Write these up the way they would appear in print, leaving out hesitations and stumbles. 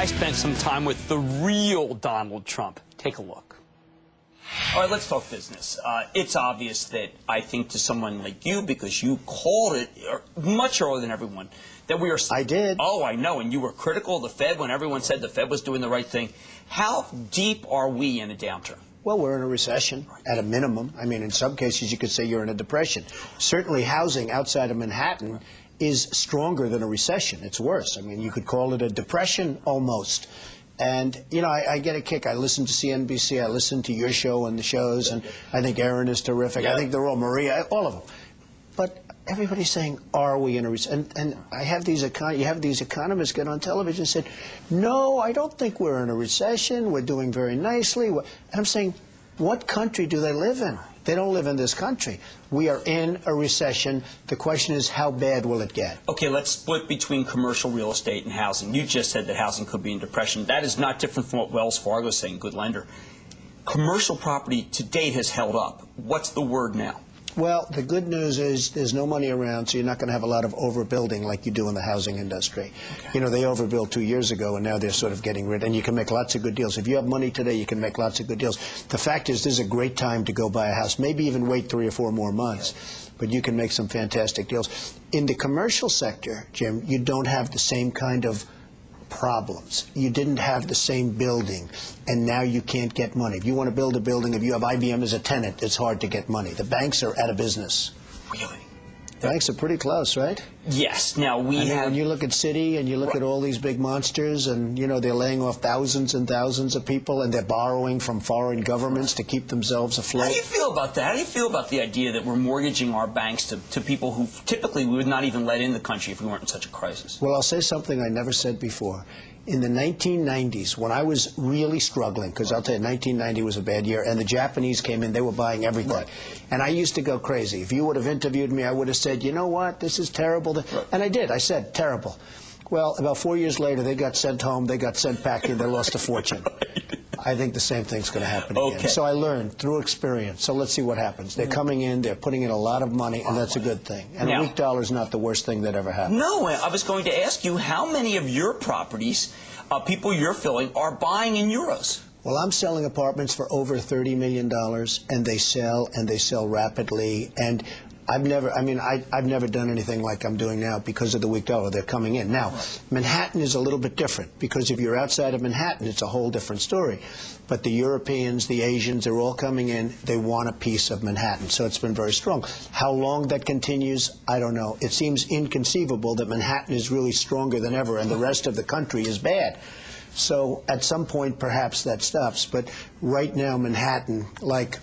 I spent some time with the real Donald Trump. Take a look. All right, let's talk business. It's obvious that I think to someone like you, because you called it much earlier than everyone, that we are... I did. Oh, I know, and you were critical of the Fed when everyone said the Fed was doing the right thing. How deep are we in a downturn? Well, we're in a recession at a minimum. I mean, in some cases, you could say you're in a depression. Certainly, housing outside of Manhattan is stronger than a recession. It's worse. I mean, you could call it a depression almost. And, you know, I get a kick. I listen to CNBC. I listen to your show and the shows. And I think Aaron is terrific. I think they're all Maria, all of them. But everybody's saying, are we in a recession? And I have these economists get on television and said, no, I don't think we're in a recession. We're doing very nicely. And I'm saying, what country do they live in? They don't live in this country. We are in a recession. The question is, how bad will it get? Okay, let's split between commercial real estate and housing. You just said that housing could be in depression. That is not different from what Wells Fargo is saying, good lender. Commercial property to date has held up. What's the word now? Well, the good news is there's no money around, so you're not going to have a lot of overbuilding like you do in the housing industry. Okay. You know, they overbuilt 2 years ago, and now they're sort of getting rid, and you can make lots of good deals. If you have money today, you can make lots of good deals. The fact is, this is a great time to go buy a house, maybe even wait 3 or 4 more months, but you can make some fantastic deals. In the commercial sector, Jim, you don't have the same kind of problems. You didn't have the same building, and now you can't get money. If you want to build a building, if you have IBM as a tenant, it's hard to get money. The banks are out of business. Really? Banks are pretty close, right? Yes. Now, when you look at Citi and you look at all these big monsters, and, you know, they're laying off thousands and thousands of people, and they're borrowing from foreign governments to keep themselves afloat. How do you feel about that? How do you feel about the idea that we're mortgaging our banks to people who typically we would not even let in the country if we weren't in such a crisis? Well, I'll say something I never said before. In the 1990s, when I was really struggling, because I'll tell you, 1990 was a bad year, and the Japanese came in, they were buying everything. Right. And I used to go crazy. If you would have interviewed me, I would have said, you know what, this is terrible. Right. And I did. I said, terrible. Well, about 4 years later, they got sent home, they got sent back in, they lost a fortune. I think the same thing's going to happen again. So I learned through experience. So let's see what happens. They're coming in, they're putting in a lot of money, and that's a good thing. And a weak dollar is not the worst thing that ever happened. No, I was going to ask you, how many of your properties, people you're filling, are buying in euros? Well, I'm selling apartments for over $30 million, and they sell rapidly. And I've never done anything like I'm doing now because of the weak dollar. They're coming in. Now, Manhattan is a little bit different because if you're outside of Manhattan, it's a whole different story. But the Europeans, the Asians, they're all coming in. They want a piece of Manhattan. So it's been very strong. How long that continues, I don't know. It seems inconceivable that Manhattan is really stronger than ever and the rest of the country is bad. So at some point, perhaps that stops. But right now, Manhattan, like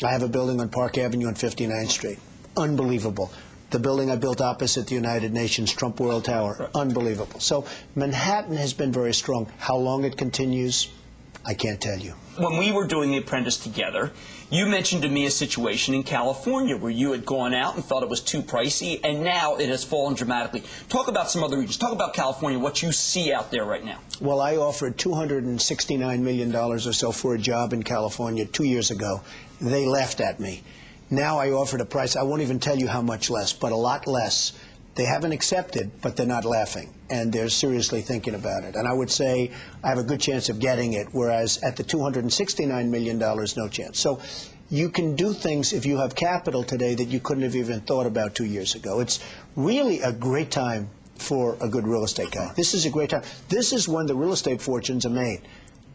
I have a building on Park Avenue on 59th Street. Unbelievable. The building I built opposite the United Nations, Trump World Tower, unbelievable. So Manhattan has been very strong. How long it continues, I can't tell you. When we were doing The Apprentice together, you mentioned to me a situation in California where you had gone out and thought it was too pricey, and now it has fallen dramatically. Talk about some other regions. Talk about California, what you see out there right now. Well, I offered $269 million or so for a job in California 2 years ago. They laughed at me. Now I offered a price, I won't even tell you how much less, but a lot less. They haven't accepted, but they're not laughing, and they're seriously thinking about it. And I would say I have a good chance of getting it, whereas at the $269 million, no chance. So you can do things if you have capital today that you couldn't have even thought about 2 years ago. It's really a great time for a good real estate guy. This is a great time. This is when the real estate fortunes are made.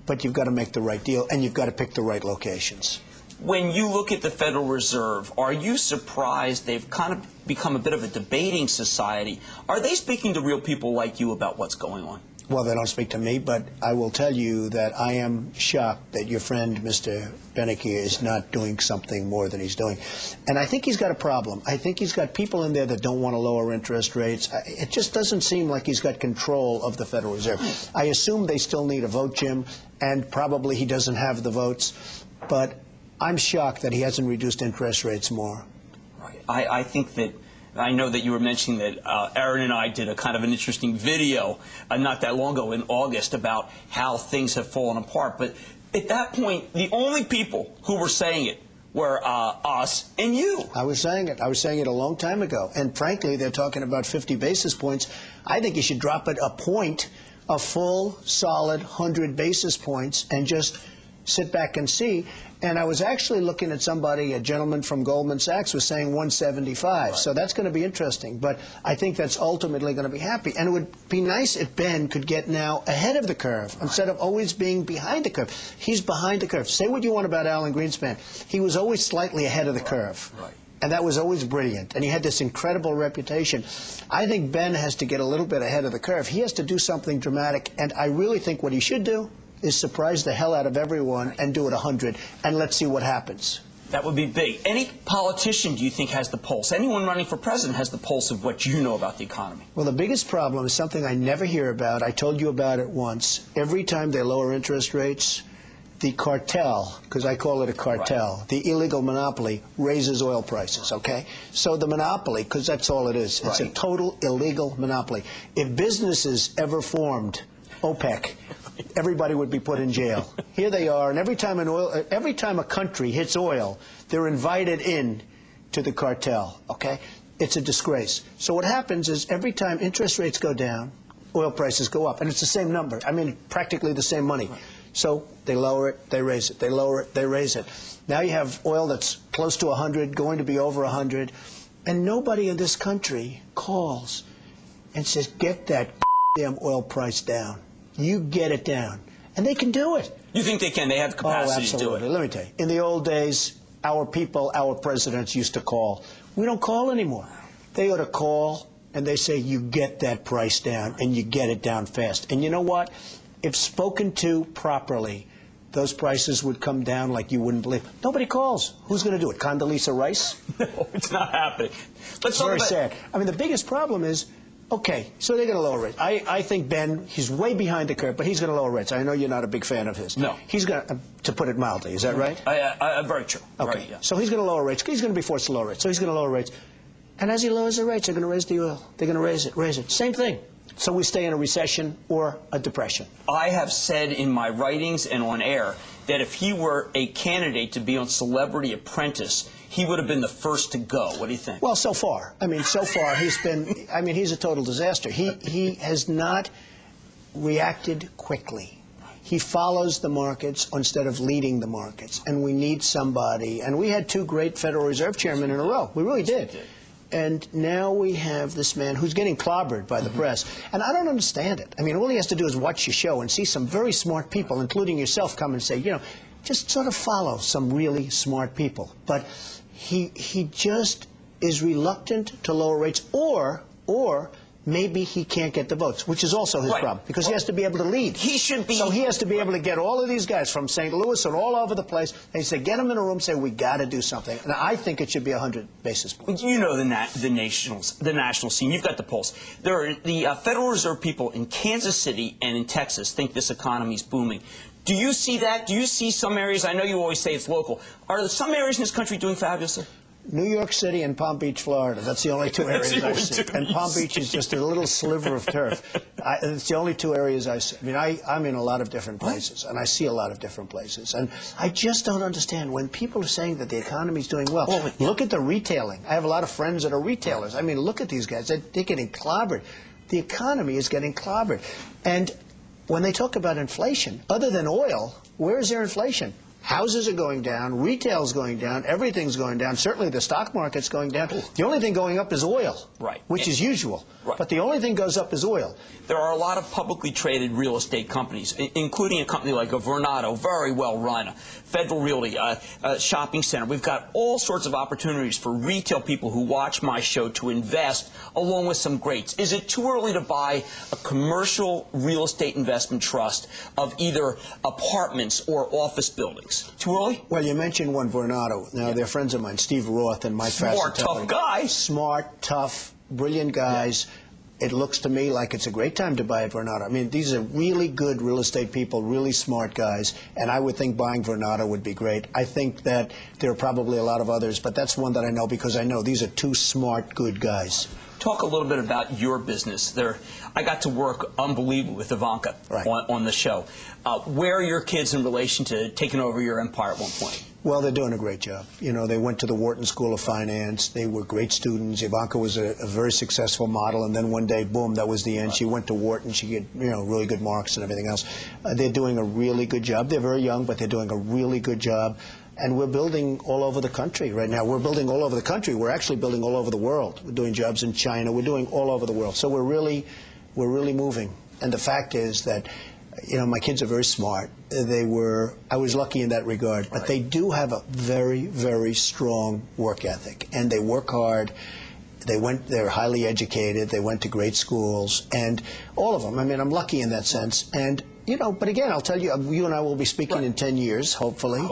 But you've got to make the right deal, and you've got to pick the right locations. When you look at the Federal Reserve, are you surprised they've kind of become a bit of a debating society? Are they speaking to real people like you about what's going on? Well, they don't speak to me, but I will tell you that I am shocked that your friend, Mr. Beneke, is not doing something more than he's doing. And I think he's got a problem. I think he's got people in there that don't want to lower interest rates. It just doesn't seem like he's got control of the Federal Reserve. I assume they still need a vote, Jim, and probably he doesn't have the votes. But I'm shocked that he hasn't reduced interest rates more. Right. I think that, I know that you were mentioning that Aaron and I did a kind of an interesting video not that long ago in August about how things have fallen apart. But at that point, the only people who were saying it were us and you. I was saying it. I was saying it a long time ago. And frankly, they're talking about 50 basis points. I think you should drop it a point a full, solid 100 basis points and just sit back and see. And I was actually looking at somebody, a gentleman from Goldman Sachs was saying 175. Right. So that's going to be interesting. But I think that's ultimately going to be happy. And it would be nice if Ben could get now ahead of the curve instead of always being behind the curve. He's behind the curve. Say what you want about Alan Greenspan. He was always slightly ahead of the curve. Right. And that was always brilliant. And he had this incredible reputation. I think Ben has to get a little bit ahead of the curve. He has to do something dramatic. And I really think what he should do is surprise the hell out of everyone and do it 100, and let's see what happens. That would be big. Any politician, do you think, has the pulse? Anyone running for president has the pulse of what you know about the economy? Well, the biggest problem is something I never hear about. I told you about it once. Every time they lower interest rates, the cartel, because I call it a cartel, right, the illegal monopoly, raises oil prices, okay? So the monopoly, because that's all it is, it's a total illegal monopoly. If businesses ever formed OPEC, everybody would be put in jail. Here they are, and every time a country hits oil, they're invited in to the cartel, okay? It's a disgrace. So what happens is every time interest rates go down, oil prices go up, and it's the same number. I mean, practically the same money. So they lower it, they raise it, they lower it, they raise it. Now you have oil that's close to 100, going to be over 100, and nobody in this country calls and says, get that damn oil price down. You get it down. And they can do it. You think they can? They have the capacity to do it. Let me tell you. In the old days, our people, our presidents used to call. We don't call anymore. They ought to call, and they say, you get that price down, and you get it down fast. And you know what? If spoken to properly, those prices would come down like you wouldn't believe. Nobody calls. Who's going to do it? Condoleezza Rice? No, it's not happening. It's very sad. I mean, the biggest problem is, okay, so they're going to lower rates. I think Ben, he's way behind the curve, but he's going to lower rates. I know you're not a big fan of his. No. He's going to put it mildly. Is that right? Very true. Okay. Very, yeah. So he's going to lower rates. He's going to be forced to lower rates. So he's going to lower rates. And as he lowers the rates, they're going to raise the oil. They're going to raise it. Same thing. So we stay in a recession or a depression. I have said in my writings and on air that if he were a candidate to be on Celebrity Apprentice, he would have been the first to go. What do you think? Well, so far. I mean, so far he's been, I mean, he's a total disaster. He has not reacted quickly. He follows the markets instead of leading the markets. And we need somebody. And we had two great Federal Reserve chairmen in a row. We really did. And now we have this man who's getting clobbered by the press. And I don't understand it. I mean, all he has to do is watch your show and see some very smart people, including yourself, come and say, you know, just sort of follow some really smart people. But he just is reluctant to lower rates, or maybe he can't get the votes, which is also his problem, because he has to be able to lead. He should be. So he has to be able to get all of these guys from St. Louis and all over the place. They say, get them in a room, say, we got to do something. And I think it should be 100 basis points. You know the national scene. You've got the pulse. The Federal Reserve people in Kansas City and in Texas think this economy is booming. Do you see that? Do you see some areas? I know you always say it's local. Are there some areas in this country doing fabulously? New York City and Palm Beach, Florida. That's the only two areas I see. And Palm Beach is just a little sliver of turf. It's the only two areas I see. I mean, I'm in a lot of different places, and I see a lot of different places. And I just don't understand when people are saying that the economy is doing well. Look at the retailing. I have a lot of friends that are retailers. I mean, look at these guys. They're getting clobbered. The economy is getting clobbered. And when they talk about inflation, other than oil, where is there inflation? Houses are going down, retail's going down, everything's going down. Certainly the stock market's going down. The only thing going up is oil, which is usual. But the only thing goes up is oil. There are a lot of publicly traded real estate companies, including a company like a Vornado, very well run, Federal Realty, shopping center. We've got all sorts of opportunities for retail people who watch my show to invest, along with some greats. Is it too early to buy a commercial real estate investment trust of either apartments or office buildings? Too early? Well, you mentioned one, Vornado. Now, they're friends of mine, Steve Roth and Mike Fassett. Smart, tough guy. Smart, tough, brilliant guys. It looks to me like it's a great time to buy at Vornado. I mean, these are really good real estate people, really smart guys, and I would think buying Vornado would be great. I think that there are probably a lot of others, but that's one that I know because I know these are two smart, good guys. talk a little bit about your business. I got to work unbelievably with Ivanka on the show. Where are your kids in relation to taking over your empire at one point? Well, they're doing a great job. You know, they went to the Wharton School of Finance. They were great students. Ivanka was a very successful model, and then one day, boom, that was the end. She went to Wharton. She got, really good marks and everything else. They're doing a really good job. They're very young, but they're doing a really good job. And we're building all over the country right now. We're building all over the country. We're actually building all over the world. We're doing jobs in China. We're doing all over the world. So we're really moving. And the fact is that, my kids are very smart. I was lucky in that regard, but they do have a very, very strong work ethic, and they work hard. They're highly educated. They went to great schools, and all of them. I mean, I'm lucky in that sense. And but again, I'll tell you, you and I will be speaking in 10 years, hopefully,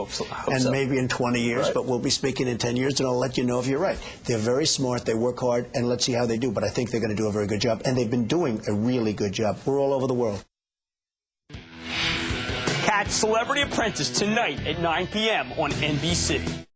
and maybe in 20 years, but we'll be speaking in 10 years, and I'll let you know if you're right. They're very smart, they work hard, and let's see how they do. But I think they're going to do a very good job, and they've been doing a really good job. We're all over the world. Catch Celebrity Apprentice tonight at 9 p.m. on NBC.